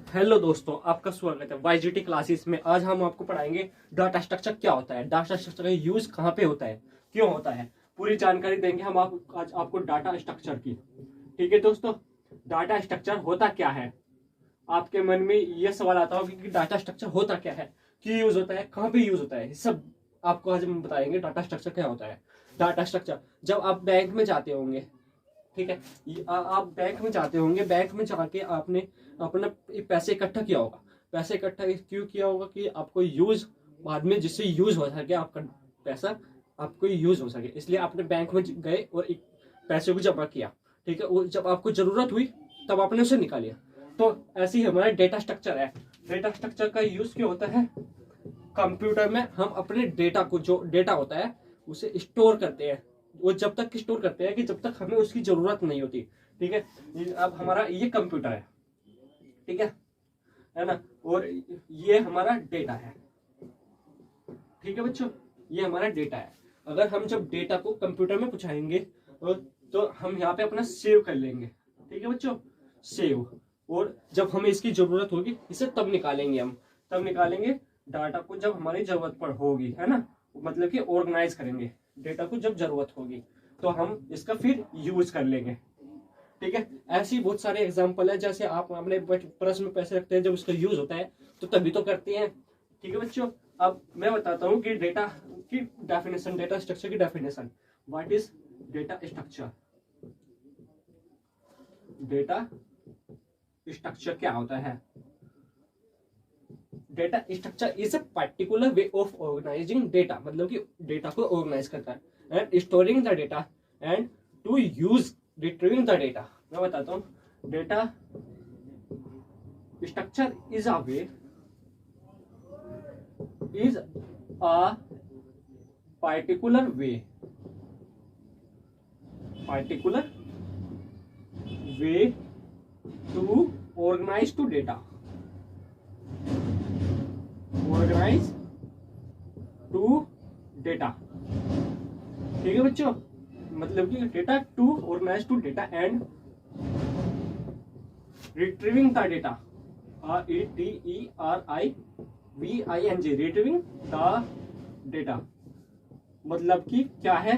Hello दोस्तों, आपका स्वागत है वाईजीटी क्लासेस में। आज हम आपको पढ़ाएंगे डाटा स्ट्रक्चर क्या होता है, डाटा स्ट्रक्चर का यूज कहाँ पे होता है, क्यों होता है, पूरी जानकारी देंगे हम आज आपको डाटा स्ट्रक्चर की। ठीक है दोस्तों, डाटा स्ट्रक्चर होता क्या है। आपके मन में यह सवाल आता होगा कि डाटा स्ट्रक्चर होता क्या है, क्यों यूज होता है, कहाँ पे यूज होता है, सब आपको आज हम बताएंगे। डाटा स्ट्रक्चर क्या होता है। डाटा स्ट्रक्चर, जब आप बैंक में जाते होंगे, ठीक है, आप बैंक में जाते होंगे, बैंक में जाके आपने अपना पैसे इकट्ठा किया होगा। पैसे इकट्ठा क्यों किया होगा कि आपको यूज बाद में जिससे यूज हो सके, आपका पैसा आपको यूज हो सके, इसलिए आपने बैंक में गए और एक पैसे को जमा किया। ठीक है, वो जब आपको जरूरत हुई तब आपने उसे निकालिया। तो ऐसे ही हमारा डेटा स्ट्रक्चर है। डेटा स्ट्रक्चर का यूज क्यों होता है, कंप्यूटर में हम अपने डेटा को, जो डेटा होता है उसे स्टोर करते हैं। वो जब तक स्टोर करते हैं कि जब तक हमें उसकी जरूरत नहीं होती। ठीक है, अब हमारा ये कंप्यूटर है, ठीक है ना, और ये हमारा डेटा है। ठीक है बच्चों, ये हमारा डेटा है। अगर हम जब डेटा को कंप्यूटर में पहुंचाएंगे तो हम यहाँ पे अपना सेव कर लेंगे। ठीक है बच्चों, सेव। और जब हमें इसकी जरूरत होगी इसे तब निकालेंगे हम, तब निकालेंगे डाटा को जब हमारी जरूरत पर होगी, है ना, मतलब कि ऑर्गेनाइज करेंगे डेटा को जब जरूरत होगी, तो हम इसका फिर यूज कर लेंगे। ठीक है, ऐसी बहुत सारे एग्जांपल है। जैसे आप अपने पर्स में पैसे रखते हैं, जब उसका यूज होता है तो तभी तो करते हैं। ठीक है बच्चों, अब मैं बताता हूँ कि डेटा की डेफिनेशन, डेटा स्ट्रक्चर की definition. What is data structure. Data structure क्या होता है। Data structure is a particular way of organising data, मतलब कि डेटा को ऑर्गेनाइज करता है, and storing the data and to use retrieving the data. मैं बताता हूं, data structure is a way, is a particular way to organize to data, organize to data। ठीक है बच्चों, मतलब कि data to organise to data and retrieving the data, RETERIVING, retrieving the data. मतलब कि क्या है,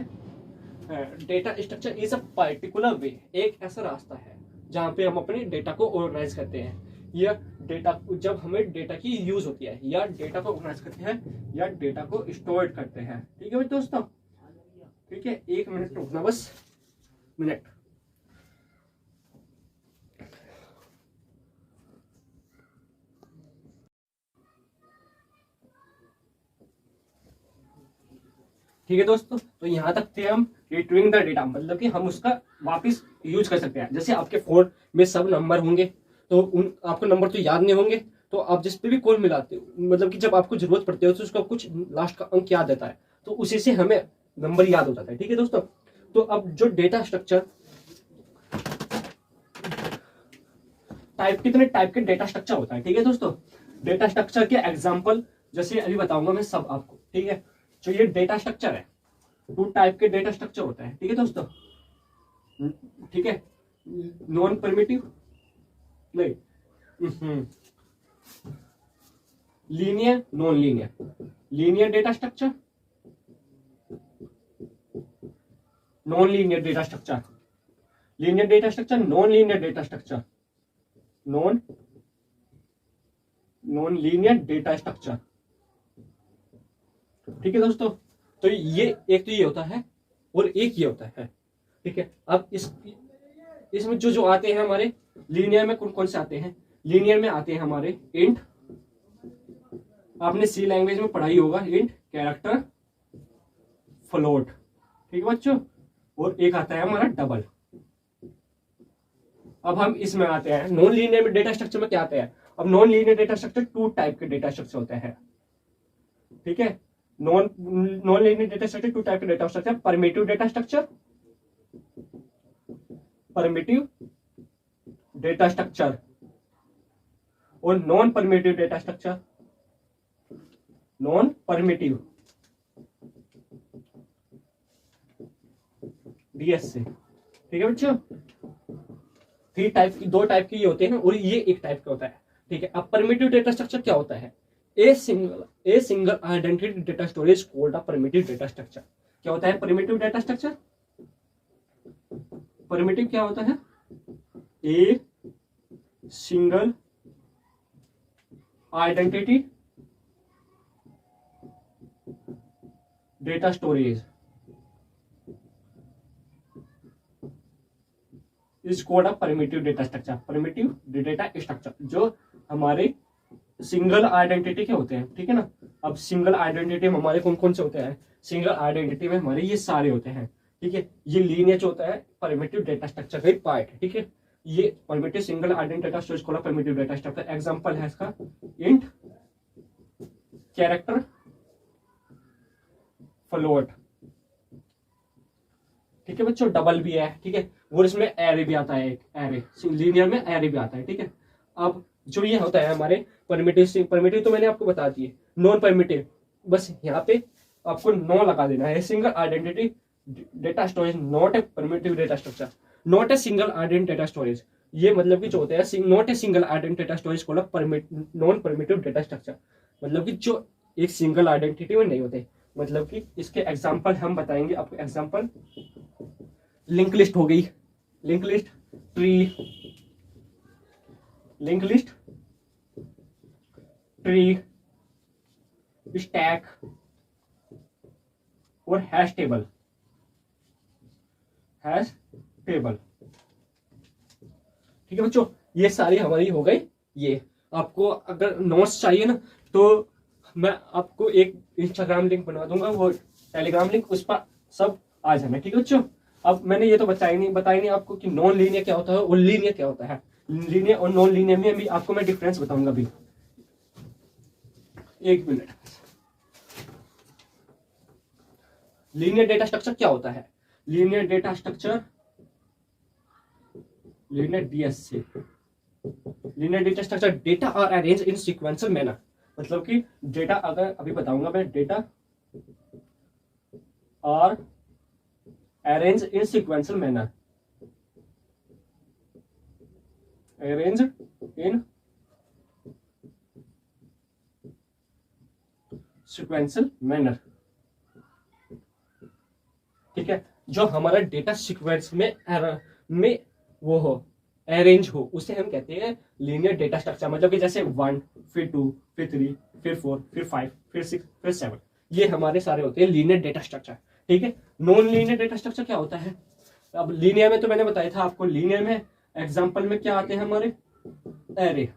data structure is a particular way, एक ऐसा रास्ता है जहां पे हम अपने डेटा को ऑर्गेनाइज करते हैं, या डेटा जब हमें डेटा की यूज होती है, या डेटा को ऑर्गेनाइज करते हैं, या डेटा को स्टोर करते हैं। ठीक है भाई दोस्तों, ठीक है, 1 मिनट रुकना, बस मिनट। ठीक है दोस्तों, तो यहां तक थे हम रिट्रीविंग द डेटा, मतलब कि हम उसका वापस यूज कर सकते हैं। जैसे आपके फोन में सब नंबर होंगे, तो उन आपको नंबर तो याद नहीं होंगे, तो आप जिस पे भी कॉल मिलाते हो, मतलब कि जब आपको जरूरत पड़ती है तो उसका कुछ लास्ट का अंक याद रहता है, तो उसी से हमें नंबर याद हो जाता है। ठीक है दोस्तों, तो अब जो डेटा स्ट्रक्चर कितने टाइप के डेटा स्ट्रक्चर होता है। ठीक है दोस्तों, डेटा स्ट्रक्चर के एग्जांपल जैसे अभी बताऊंगा मैं सब आपको। ठीक है, जो ये डेटा स्ट्रक्चर है, 2 टाइप के डेटा स्ट्रक्चर होता है। ठीक है दोस्तों, ठीक है, नॉन परमिटिव, नहीं, linear, non linear, linear data structure, non linear data structure, linear data structure, non linear data structure, non linear data structure. ठीक है दोस्तों, तो ये एक तो ये होता है और एक ये होता है। ठीक है, अब इसमें जो आते हैं हमारे लीनियर में, कौन कौन से आते हैं। लीनियर में आते हैं हमारे इंट, आपने सी लैंग्वेज में पढ़ाई होगा, इंट, कैरेक्टर, फ्लोट। ठीक है बच्चों, और एक आता है हमारा डबल। अब हम इसमें आते हैं नॉन लीनियर डेटा स्ट्रक्चर में क्या आता है। अब non linear data structure 2 type के डेटा स्ट्रक्चर होते हैं। ठीक है, non linear data structure 2 type के data structure, primitive data structure, primitive data structure, और non primitive data structure, non primitive, DS से। ठीक है बच्चों, 3 टाइप की, 2 टाइप के ये होते हैं और ये 1 टाइप का होता है। ठीक है। अब परमिटिव डेटा स्ट्रक्चर क्या होता है? A single identity data storage called a primitive data structure. क्या होता है परमिटिव डेटा स्ट्रक्चर? परमिटिव क्या होता है? A single identity data storage is called a primitive data structure. Primitive data structure जो हमारे सिंगल आइडेंटिटी के होते हैं, ठीक है ना। अब सिंगल आइडेंटिटी में हमारे कौन कौन से होते हैं? सिंगल आइडेंटिटी में हमारे ये सारे होते हैं, ठीक है। ये लीनियर जो होता है परमिटिव डेटा स्ट्रक्चर का एक पार्ट है, ठीक है। ये primitive single identity data storage called primitive data structure. Example है इसका इंट, कैरेक्टर, फ्लोट, ठीक है बच्चों। डबल भी है, ठीक है। और इसमें एरे भी आता है, एक एरे, लीनियर में एरे भी आता है, ठीक है। अब जो ये होता है हमारे परमिटिव तो मैंने आपको बता दिए। नॉन परमिटिव बस यहाँ पे आपको नो लगा देना है। Single identity data storage not a primitive data structure, not a single identity data storage. ये मतलब कि जो होता है not a single identity data storage को नॉन परमिटिव डेटा स्ट्रक्चर, मतलब कि जो एक सिंगल आइडेंटिटी में नहीं होते। मतलब कि इसके एग्जांपल हम बताएंगे आपको। एग्जांपल लिंक लिस्ट हो गई, link list, tree, link list, tree, stack और हैश टेबल, हैश टेबल, ठीक है बच्चों। ये सारी हमारी हो गई। ये आपको अगर नोट्स चाहिए ना तो मैं आपको एक इंस्टाग्राम लिंक बना दूंगा, वो टेलीग्राम लिंक, उस पर सब आ जाना, ठीक है बच्चों। अब मैंने ये तो बताया नहीं आपको कि नॉन लीनियर क्या होता है और लीनियर क्या होता है। लीनियर और नॉन लीनियर में भी आपको मैं डिफरेंस बताऊंगा अभी। एक मिनट। लीनियर डेटा स्ट्रक्चर क्या होता है? Linear data structure, linear DSC, linear data structure data are arrange in sequential manner. मतलब कि डेटा, अगर अभी बताऊंगा मैं, data are arrange in sequential manner, arrange in sequential manner, ठीक है। जो हमारा डेटा सीक्वेंस में वो हो, अरेंज हो, उसे हम कहते हैं लीनियर डेटा स्ट्रक्चर। मतलब कि जैसे 1, फिर 2, फिर 3, फिर 4, फिर 5, फिर 6, फिर 7, ये हमारे सारे होते हैं लीनियर डेटा स्ट्रक्चर, ठीक है। नॉन लीनियर डेटा स्ट्रक्चर क्या होता है? अब लीनियर में तो मैंने बताया था आपको। लीनियर में एग्जांपल में क्या आते हैं हमारे? एरे,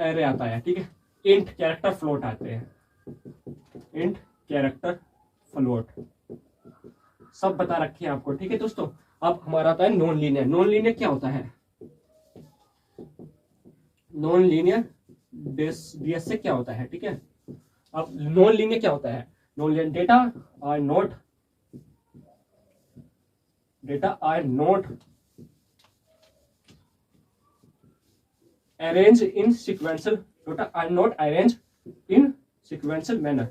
एरे आता है, ठीक है। इंट, कैरेक्टर, फ्लोट आते हैं, इंट, कैरेक्टर, फ्लोट, सब बता रखे हैं आपको, ठीक है दोस्तों। अब हमारा आता है नॉन लीनियर। नॉन लीनियर क्या होता है? नॉन लीनियर डीएस से क्या होता है, ठीक है। अब नॉन लीनियर क्या होता है? Non linear data are not arrange in sequential, data are not arrange in sequential manner.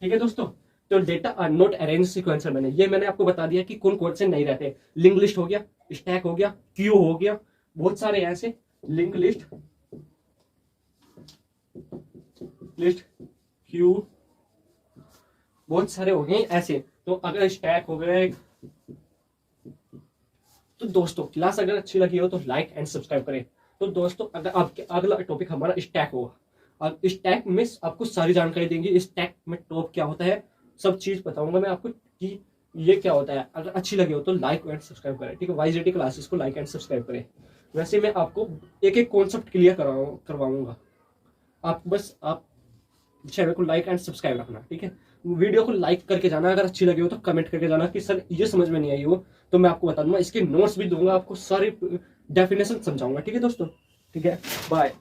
ठीक है दोस्तों। तो data are not arrange sequential manner, ये मैंने आपको बता दिया कि कौन कौन से नहीं रहते। लिंक लिस्ट हो गया, स्टैक हो गया, क्यू हो गया, बहुत सारे ऐसे लिंक लिस्ट, क्यू, बहुत सारे हो गए ऐसे। तो अगर स्टैक हो गए, तो दोस्तों क्लास अगर अच्छी लगी हो तो लाइक एंड सब्सक्राइब करें। तो दोस्तों अगर आपके अगला टॉपिक हमारा स्टैक होगा, और स्टैक में आपको सारी जानकारी देंगे। स्टैक में टॉप क्या होता है, सब चीज बताऊंगा मैं आपको कि ये क्या होता है। अगर अच्छी लगी हो तो लाइक एंड सब्सक्राइब करें, ठीक है। YJT क्लासेस को लाइक एंड सब्सक्राइब करें। वैसे मैं आपको एक एक कॉन्सेप्ट क्लियर करवाऊंगा। आप बस आप चैनल को लाइक एंड सब्सक्राइब रखना, ठीक है। वीडियो को लाइक करके जाना, अगर अच्छी लगी हो तो कमेंट करके जाना कि सर ये समझ में नहीं आई हो, तो मैं आपको बता दूंगा। इसके नोट्स भी दूंगा, आपको सारी डेफिनेशन समझाऊंगा, ठीक है दोस्तों। ठीक है, बाय।